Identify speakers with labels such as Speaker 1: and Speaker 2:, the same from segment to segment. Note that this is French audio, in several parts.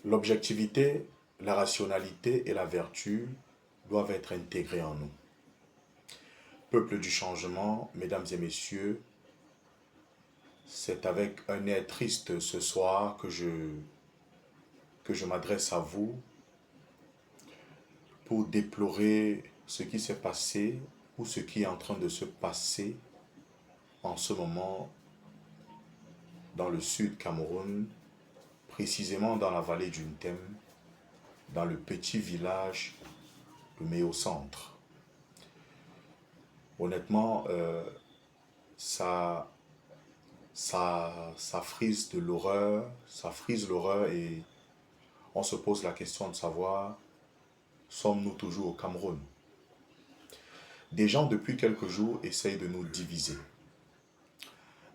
Speaker 1: L'objectivité, la rationalité et la vertu doivent être intégrées en nous. Peuple du changement, mesdames et messieurs, c'est avec un air triste ce soir que je m'adresse à vous pour déplorer ce qui s'est passé ou ce qui est en train de se passer en ce moment dans le sud Cameroun, précisément dans la vallée du Ntem, dans le petit village de Méo-Centre. Honnêtement, ça, ça frise de l'horreur, ça frise l'horreur et on se pose la question de savoir, sommes-nous toujours au Cameroun? Des gens depuis quelques jours essayent de nous diviser.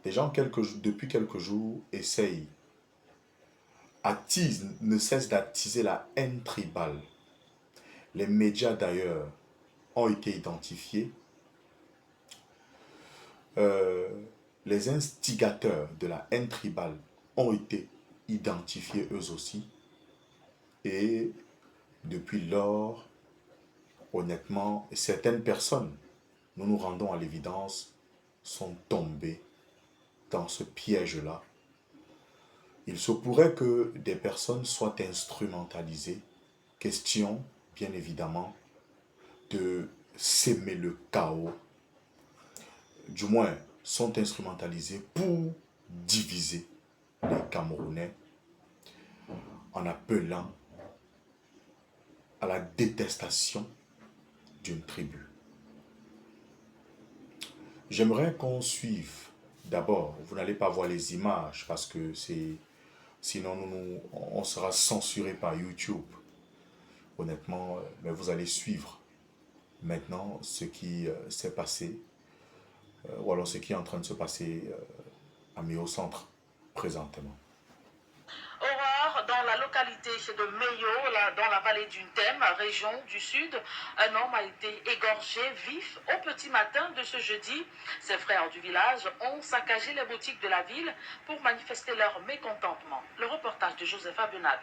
Speaker 1: Des gens depuis quelques jours essayent, ne cessent d'attiser la haine tribale. Les médias d'ailleurs ont été identifiés. Les instigateurs de la haine tribale ont été identifiés eux aussi. Et depuis lors, honnêtement, certaines personnes, nous nous rendons à l'évidence, sont tombées dans ce piège-là. Il se pourrait que des personnes soient instrumentalisées. Question, bien évidemment, de s'aimer le chaos. Du moins, sont instrumentalisées pour diviser les Camerounais en appelant à la détestation d'une tribu. J'aimerais qu'on suive. D'abord, vous n'allez pas voir les images parce que sinon on sera censuré par YouTube. Honnêtement, mais vous allez suivre maintenant ce qui s'est passé ou alors ce qui est en train de se passer à Méo Centre présentement.
Speaker 2: Horreur dans la localité de Meyo, dans la vallée du Ntem, région du Sud. Un homme a été égorgé vif au petit matin de ce jeudi. Ses frères du village ont saccagé les boutiques de la ville pour manifester leur mécontentement. Le reportage de Joseph Abena.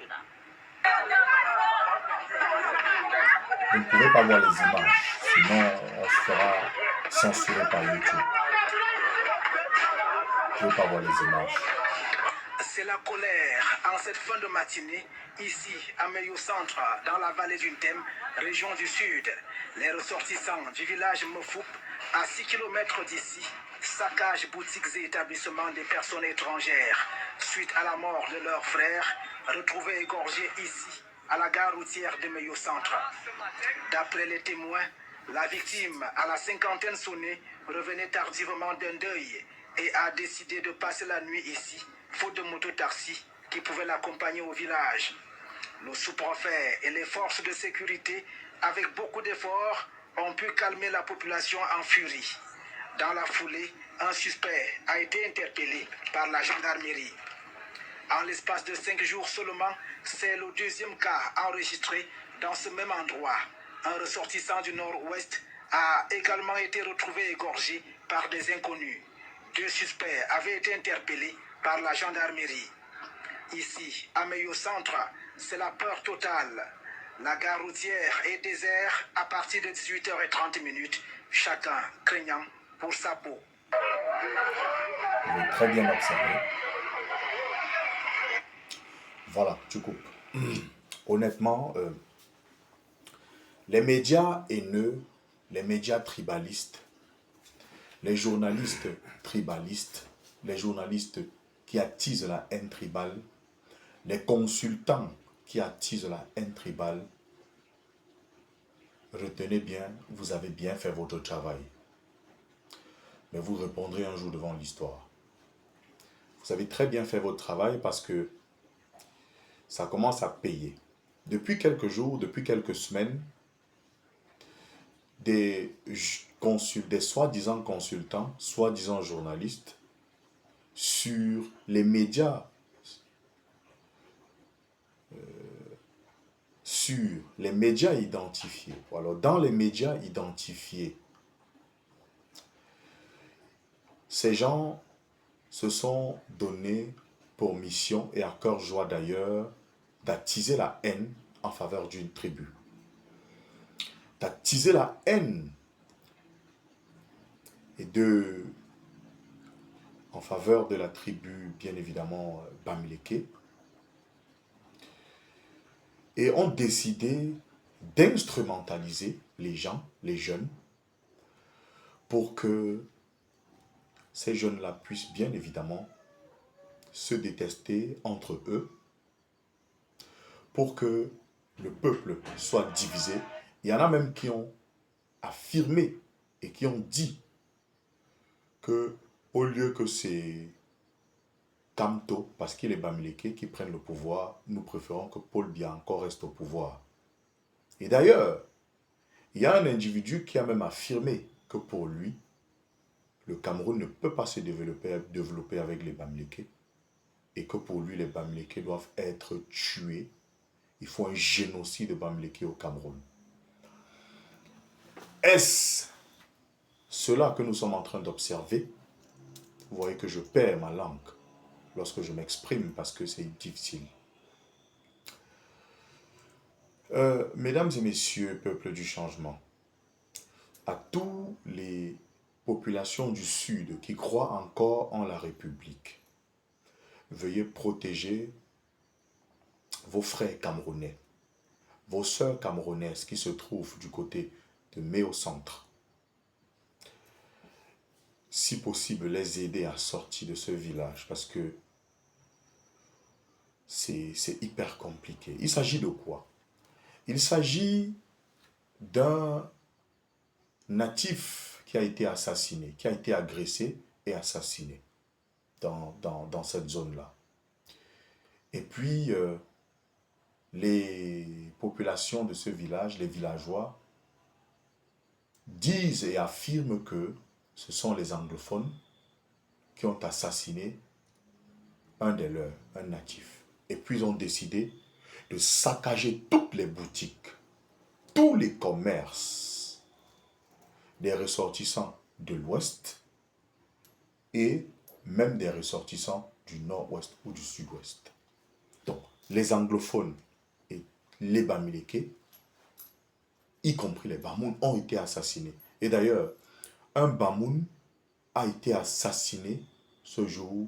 Speaker 1: Vous ne pouvez pas voir les images, sinon on sera censuré par YouTube. Je ne veux pas voir les images.
Speaker 3: C'est la colère en cette fin de matinée, ici à Meyo Centre, dans la vallée du Ntem, région du Sud. Les ressortissants du village Mofoup, à 6 km d'ici, saccagent boutiques et établissements des personnes étrangères, suite à la mort de leurs frères, retrouvés égorgés ici, à la gare routière de Meyo Centre. D'après les témoins, la victime, à la cinquantaine sonnée, revenait tardivement d'un deuil et a décidé de passer la nuit ici, faute de moto-taxi qui pouvait l'accompagner au village. Le sous-préfet et les forces de sécurité, avec beaucoup d'efforts, ont pu calmer la population en furie. Dans la foulée, un suspect a été interpellé par la gendarmerie. En l'espace de 5 jours seulement, c'est le deuxième cas enregistré dans ce même endroit. Un ressortissant du nord-ouest a également été retrouvé égorgé par des inconnus. 2 suspects avaient été interpellés par la gendarmerie. Ici, à Meyo Centre, c'est la peur totale. La gare routière est déserte à partir de 18h30, chacun craignant pour sa peau.
Speaker 1: Vous avez très bien observé. Voilà, tu coupes. Honnêtement, les médias haineux, les médias tribalistes, les journalistes tribalistes, les journalistes qui attisent la haine tribale, les consultants qui attisent la haine tribale, retenez bien, vous avez bien fait votre travail. Mais vous répondrez un jour devant l'histoire. Vous avez très bien fait votre travail parce que ça commence à payer. Depuis quelques jours, depuis quelques semaines, des soi-disant consultants, soi-disant journalistes, sur les médias, identifiés, ou alors dans les médias identifiés, ces gens se sont donnés pour mission, et à cœur joie d'ailleurs, d'attiser la haine en faveur d'une tribu, d'attiser la haine et en faveur de la tribu, bien évidemment, Bamileke, et ont décidé d'instrumentaliser les gens, les jeunes, pour que ces jeunes-là puissent bien évidemment se détester entre eux, pour que le peuple soit divisé. Il y en a même qui ont affirmé et qui ont dit que au lieu que c'est Kamto, parce qu'il est Bamileke, qui prennent le pouvoir, nous préférons que Paul Biya encore reste au pouvoir. Et d'ailleurs, il y a un individu qui a même affirmé que pour lui, le Cameroun ne peut pas se développer avec les Bamileke et que pour lui, les Bamileke doivent être tués. Il faut un génocide de Bamileke au Cameroun. Est-ce cela que nous sommes en train d'observer? Vous voyez que je perds ma langue lorsque je m'exprime parce que c'est difficile. Mesdames et messieurs, peuple du changement, à tous les populations du Sud qui croient encore en la République, veuillez protéger vos frères camerounais, vos sœurs camerounaises qui se trouvent du côté de Méo-Centre. Si possible, les aider à sortir de ce village parce que c'est hyper compliqué. Il s'agit de quoi? Il s'agit d'un natif qui a été assassiné, qui a été agressé et assassiné dans cette zone-là. Et puis, les populations de ce village, les villageois, disent et affirment que ce sont les anglophones qui ont assassiné un des leurs, un natif. Et puis, ils ont décidé de saccager toutes les boutiques, tous les commerces des ressortissants de l'Ouest et même des ressortissants du Nord-Ouest ou du Sud-Ouest. Donc, les anglophones et les Bamileke, y compris les Bamoun, ont été assassinés. Et d'ailleurs, un Bamoun a été assassiné ce jour.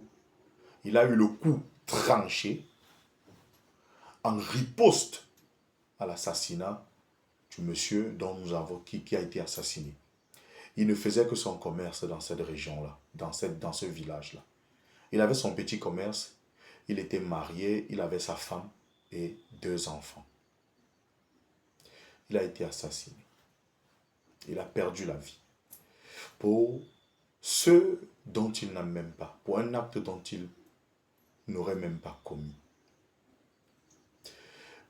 Speaker 1: Il a eu le cou tranché en riposte à l'assassinat du monsieur dont nous avons qui a été assassiné. Il ne faisait que son commerce dans cette région-là, dans ce village-là. Il avait son petit commerce, il était marié, il avait sa femme et 2 enfants. Il a été assassiné. Il a perdu la vie. Pour ceux dont il n'a même pas, pour un acte dont il n'aurait même pas commis.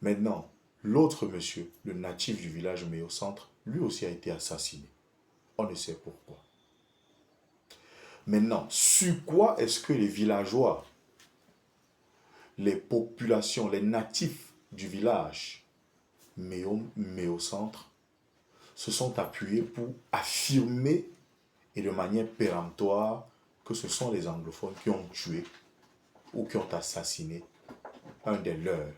Speaker 1: Maintenant, l'autre monsieur, le natif du village Méo-Centre, lui aussi a été assassiné. On ne sait pourquoi. Maintenant, sur quoi est-ce que les villageois, les populations, les natifs du village Méo-Centre se sont appuyés pour affirmer et de manière péremptoire que ce sont les anglophones qui ont tué ou qui ont assassiné un des leurs,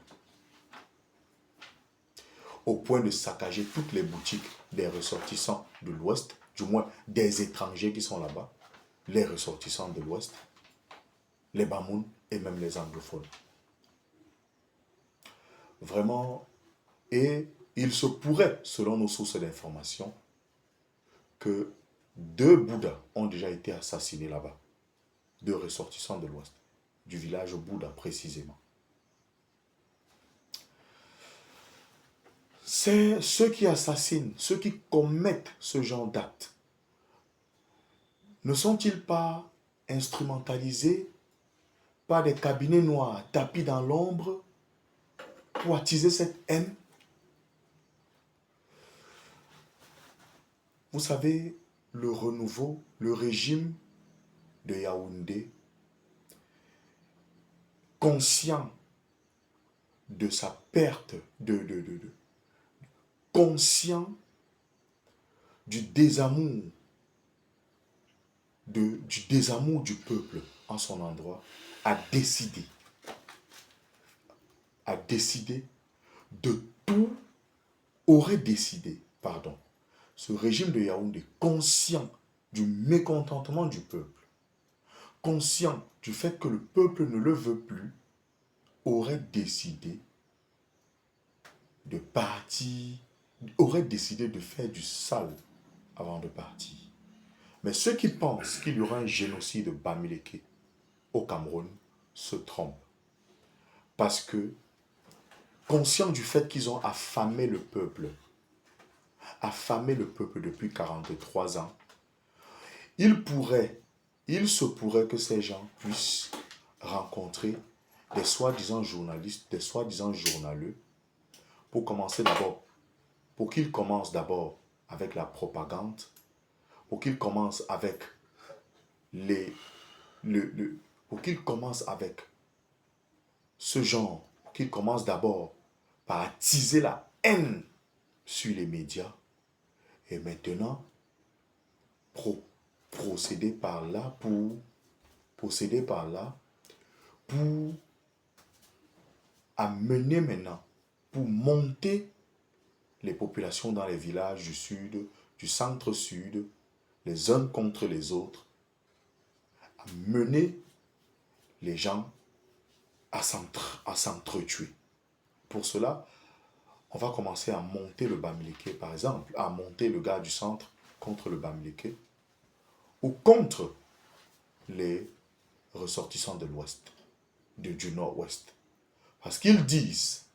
Speaker 1: au point de saccager toutes les boutiques des ressortissants de l'Ouest, du moins des étrangers qui sont là-bas, les ressortissants de l'Ouest, les Bamoun et même les anglophones. Vraiment, et il se pourrait, selon nos sources d'information, que 2 Bouddhas ont déjà été assassinés là-bas, 2 ressortissants de l'Ouest, du village Bouddha précisément. C'est ceux qui assassinent, ceux qui commettent ce genre d'actes. Ne sont-ils pas instrumentalisés par des cabinets noirs tapis dans l'ombre pour attiser cette haine? Vous savez, le renouveau, le régime de Yaoundé, conscient de sa perte, conscient du désamour, du désamour du peuple en son endroit, a décidé décidé de tout, aurait décidé, pardon, ce régime de Yaoundé, conscient du mécontentement du peuple, conscient du fait que le peuple ne le veut plus, aurait décidé de partir, aurait décidé de faire du sale avant de partir. Mais ceux qui pensent qu'il y aura un génocide de Bamileke au Cameroun se trompent. Parce que, conscients du fait qu'ils ont affamé le peuple depuis 43 ans, il se pourrait que ces gens puissent rencontrer des soi-disant journalistes, des soi-disant journaleux, pour qu'ils commencent d'abord avec la propagande, pour qu'ils commencent avec pour qu'ils commencent avec ce genre, pour qu'ils commencent d'abord par attiser la haine sur les médias, et maintenant procéder par là pour amener maintenant, pour monter les populations dans les villages du sud, du centre-sud, les uns contre les autres, à mener les gens à s'entretuer. Pour cela, on va commencer à monter le Bamileke, par exemple, à monter le gars du centre contre le Bamileke, ou contre les ressortissants de l'Ouest, du Nord-Ouest. Parce qu'ils disent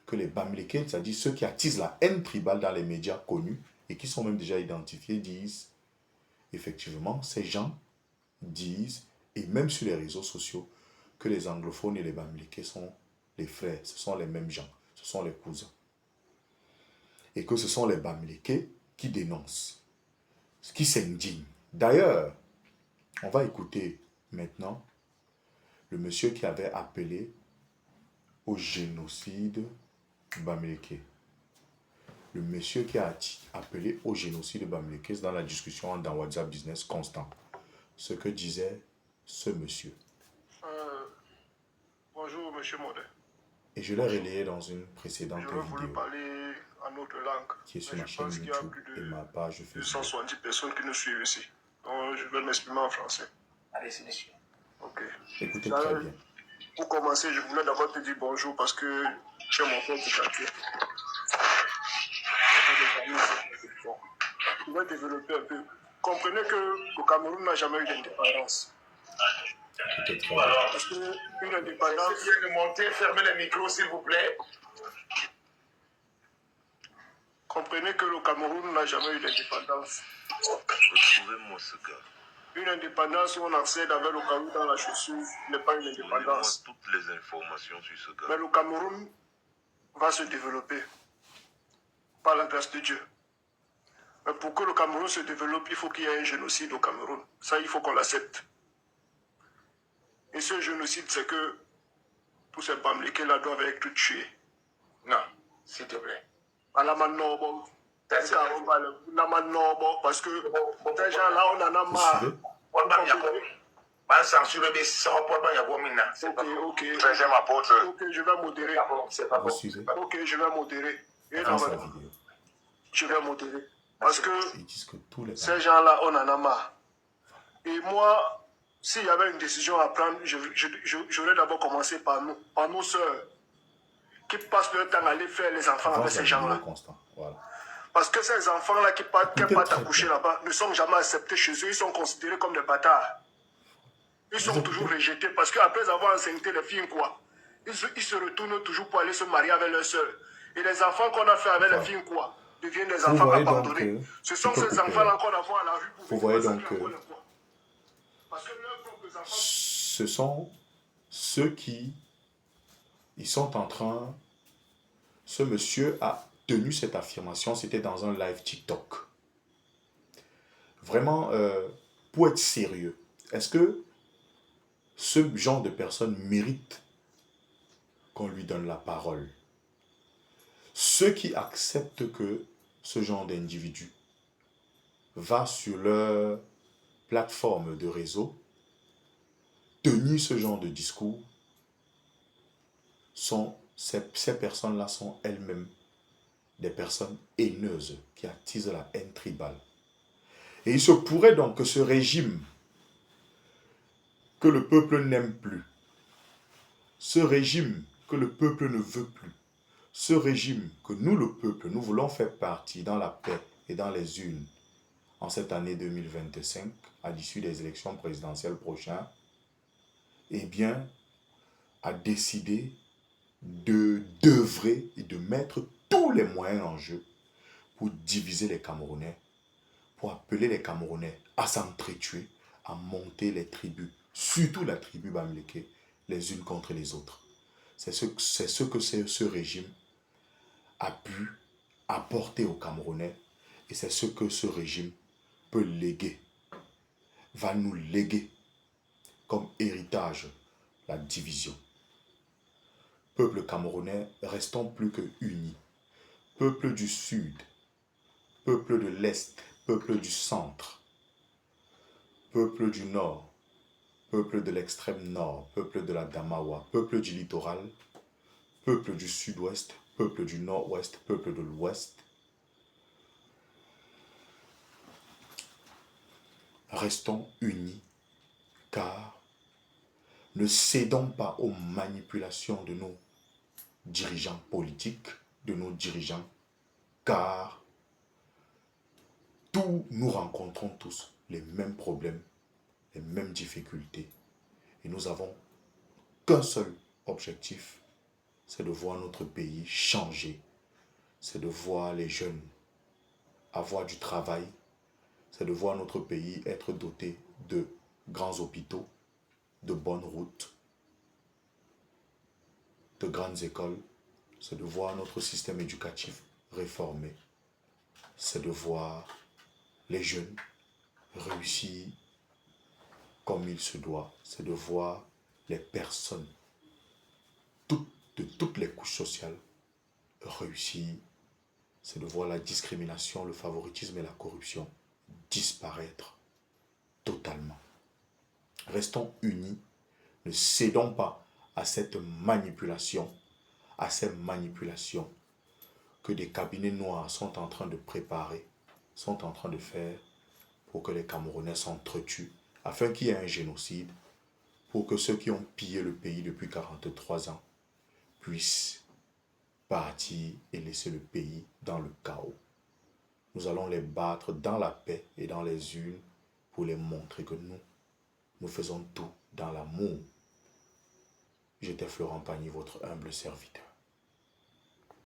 Speaker 1: que les Bamileke, c'est-à-dire ceux qui attisent la haine tribale dans les médias connus, et qui sont même déjà identifiés, disent, effectivement, ces gens disent, et même sur les réseaux sociaux, que les anglophones et les Bamileke sont les frères, ce sont les mêmes gens, ce sont les cousins. Et que ce sont les Bamileke qui dénoncent, qui s'indignent. D'ailleurs, on va écouter maintenant le monsieur qui avait appelé au génocide Bamileke. Le monsieur qui a appelé au génocide Bamileke dans la discussion dans WhatsApp Business Constant. Ce que disait ce monsieur.
Speaker 4: Bonjour, monsieur Modet.
Speaker 1: Et je l'ai relayé dans une précédente vidéo.
Speaker 4: Je voulais parler en autre langue.
Speaker 1: Qui est sur ma chaîne YouTube et ma page Facebook.
Speaker 4: 270 personnes qui nous suivent ici. Donc, je vais m'exprimer en français.
Speaker 3: Allez-y, monsieur.
Speaker 4: Ok.
Speaker 1: Écoutez très bien.
Speaker 4: Pour commencer, je voulais d'abord te dire bonjour parce que tu es mon frère du quartier. Je vais développer un peu. Comprenez que le Cameroun n'a jamais eu d'indépendance. Parce qu'une indépendance...
Speaker 3: Si vous de monter, fermez les micros, s'il vous plaît.
Speaker 4: Comprenez que le Cameroun n'a jamais eu d'indépendance.
Speaker 3: Retrouvez-moi ce gars.
Speaker 4: Une indépendance où on accède avec le Cameroun dans la chaussure n'est pas une indépendance.
Speaker 3: Donnez-moi toutes les informations sur ce gars.
Speaker 4: Mais le Cameroun va se développer par la grâce de Dieu. Mais pour que le Cameroun se développe, il faut qu'il y ait un génocide au Cameroun. Ça, il faut qu'on l'accepte. Et ce génocide, c'est que tous ces Bamileke-là doivent être tués.
Speaker 3: Non, s'il te plaît.
Speaker 4: Parce que ces gens-là, on en a marre. Ok, je vais modérer.
Speaker 1: Vous suivez.
Speaker 4: Ok, je vais modérer.
Speaker 1: Dans sa vidéo.
Speaker 4: Je vais modérer. Parce que
Speaker 1: Ils disent que tous les
Speaker 4: ces gens-là, on en a marre. Et moi, s'il y avait une décision à prendre, j'aurais d'abord commencé par nos sœurs, qui passent leur temps à aller faire les enfants avec ces gens-là.
Speaker 1: Voilà.
Speaker 4: Parce que ces enfants-là qui partent accoucher là-bas ne sont jamais acceptés chez eux, ils sont considérés comme des bâtards. Ils sont toujours rejetés parce qu'après avoir enseigné les filles, quoi, ils se retournent toujours pour aller se marier avec leurs sœurs. Et les enfants qu'on a fait avec les filles, quoi, deviennent des enfants abandonnés. Ce sont ces enfants-là qu'on a vu à la rue pour
Speaker 1: vous voyez donc
Speaker 4: parce que leurs propres enfants...
Speaker 1: Ce sont ceux qui... Ils sont en train... Ce monsieur a tenu cette affirmation, c'était dans un live TikTok. Vraiment, pour être sérieux, est-ce que ce genre de personne mérite qu'on lui donne la parole? Ceux qui acceptent que ce genre d'individu va sur leur plateforme de réseau, tenir ce genre de discours, sont ces personnes-là sont elles-mêmes des personnes haineuses qui attisent la haine tribale. Et il se pourrait donc que ce régime que le peuple n'aime plus, ce régime que le peuple ne veut plus, ce régime que nous, le peuple, nous voulons faire partie dans la paix et dans les urnes en cette année 2025, à l'issue des élections présidentielles prochaines, eh bien, a décidé d'œuvrer et de mettre tous les moyens en jeu pour diviser les Camerounais, pour appeler les Camerounais à s'entretuer, à monter les tribus, surtout la tribu Bamileke, les unes contre les autres. C'est ce que ce régime a pu apporter aux Camerounais et c'est ce que ce régime peut léguer, va nous léguer comme héritage la division. Peuple camerounais, restons plus que unis. Peuple du Sud, peuple de l'Est, peuple du Centre, peuple du Nord, peuple de l'extrême Nord, peuple de la Damawa, peuple du littoral, peuple du Sud-Ouest, peuple du Nord-Ouest, peuple de l'Ouest. Restons unis, car ne cédons pas aux manipulations de nos dirigeants politiques, de nos dirigeants, car nous rencontrons tous les mêmes problèmes, les mêmes difficultés. Et nous avons qu'un seul objectif, c'est de voir notre pays changer, c'est de voir les jeunes avoir du travail, c'est de voir notre pays être doté de grands hôpitaux, de bonnes routes, de grandes écoles, c'est de voir notre système éducatif réformé, c'est de voir les jeunes réussir comme il se doit, c'est de voir les personnes de toutes les couches sociales réussir, c'est de voir la discrimination, le favoritisme et la corruption disparaître totalement. Restons unis, ne cédons pas à cette manipulation, à ces manipulations que des cabinets noirs sont en train de préparer, sont en train de faire pour que les Camerounais s'entretuent, afin qu'il y ait un génocide, pour que ceux qui ont pillé le pays depuis 43 ans puissent partir et laisser le pays dans le chaos. Nous allons les battre dans la paix et dans les urnes pour les montrer que nous faisons tout dans l'amour. J'étais Florent Pagny, votre humble serviteur.